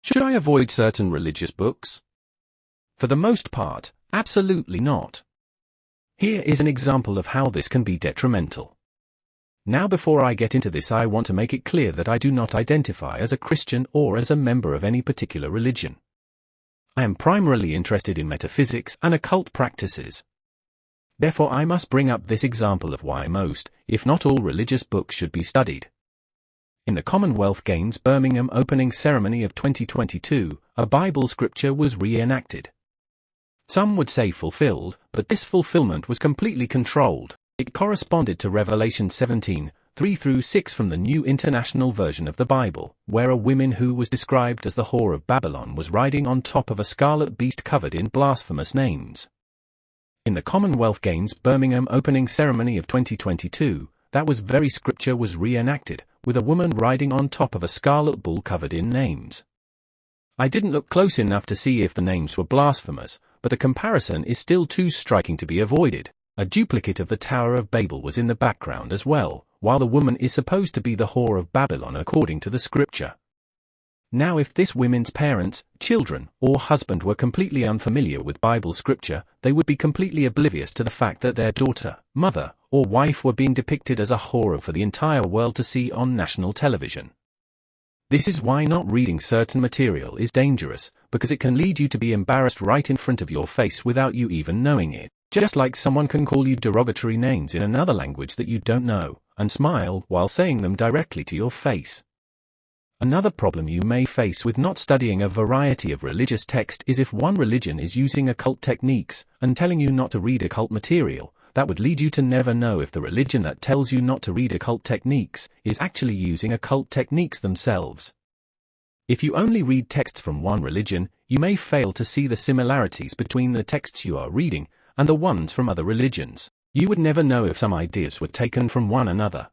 Should I avoid certain religious books? For the most part, absolutely not. Here is an example of how this can be detrimental. Now, before I get into this, I want to make it clear that I do not identify as a Christian or as a member of any particular religion. I am primarily interested in metaphysics and occult practices. Therefore, I must bring up this example of why most, if not all, religious books should be studied. In the Commonwealth Games Birmingham opening ceremony of 2022, a Bible scripture was reenacted. Some would say fulfilled, but this fulfillment was completely controlled. It corresponded to Revelation 17, 3-6 from the New International Version of the Bible, where a woman who was described as the whore of Babylon was riding on top of a scarlet beast covered in blasphemous names. In the Commonwealth Games Birmingham opening ceremony of 2022, that very scripture was reenacted, with a woman riding on top of a scarlet bull covered in names. I didn't look close enough to see if the names were blasphemous, but the comparison is still too striking to be avoided. A duplicate of the Tower of Babel was in the background as well, while the woman is supposed to be the whore of Babylon according to the scripture. Now, if this woman's parents, children, or husband were completely unfamiliar with Bible scripture, they would be completely oblivious to the fact that their daughter, mother, or wife were being depicted as a whore for the entire world to see on national television. This is why not reading certain material is dangerous, because it can lead you to be embarrassed right in front of your face without you even knowing it. Just like someone can call you derogatory names in another language that you don't know, and smile while saying them directly to your face. Another problem you may face with not studying a variety of religious texts is if one religion is using occult techniques and telling you not to read occult material, that would lead you to never know if the religion that tells you not to read occult techniques is actually using occult techniques themselves. If you only read texts from one religion, you may fail to see the similarities between the texts you are reading and the ones from other religions. You would never know if some ideas were taken from one another.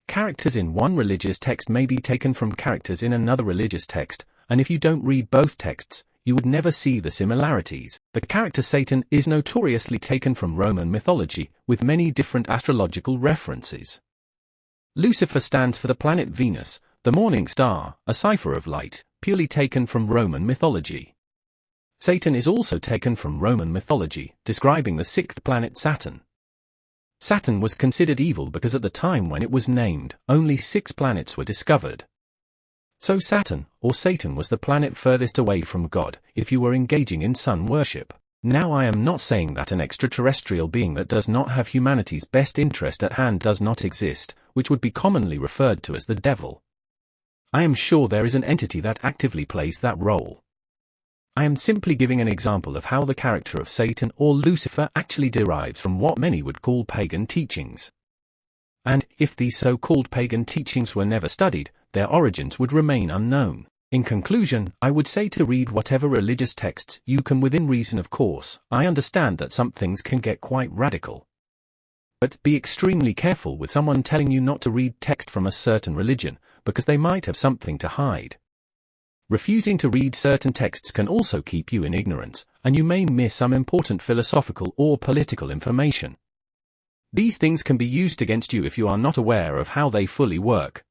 Characters in one religious text may be taken from characters in another religious text, and if you don't read both texts, you would never see the similarities. The character Satan is notoriously taken from Roman mythology, with many different astrological references. Lucifer stands for the planet Venus, the morning star, a cipher of light, purely taken from Roman mythology. Satan is also taken from Roman mythology, describing the sixth planet Saturn. Saturn was considered evil because at the time when it was named, only 6 planets were discovered. So Saturn, or Satan, was the planet furthest away from God, if you were engaging in sun worship. Now, I am not saying that an extraterrestrial being that does not have humanity's best interest at hand does not exist, which would be commonly referred to as the devil. I am sure there is an entity that actively plays that role. I am simply giving an example of how the character of Satan or Lucifer actually derives from what many would call pagan teachings. And, if these so-called pagan teachings were never studied, their origins would remain unknown. In conclusion, I would say to read whatever religious texts you can within reason. Of course, I understand that some things can get quite radical. But be extremely careful with someone telling you not to read text from a certain religion, because they might have something to hide. Refusing to read certain texts can also keep you in ignorance, and you may miss some important philosophical or political information. These things can be used against you if you are not aware of how they fully work.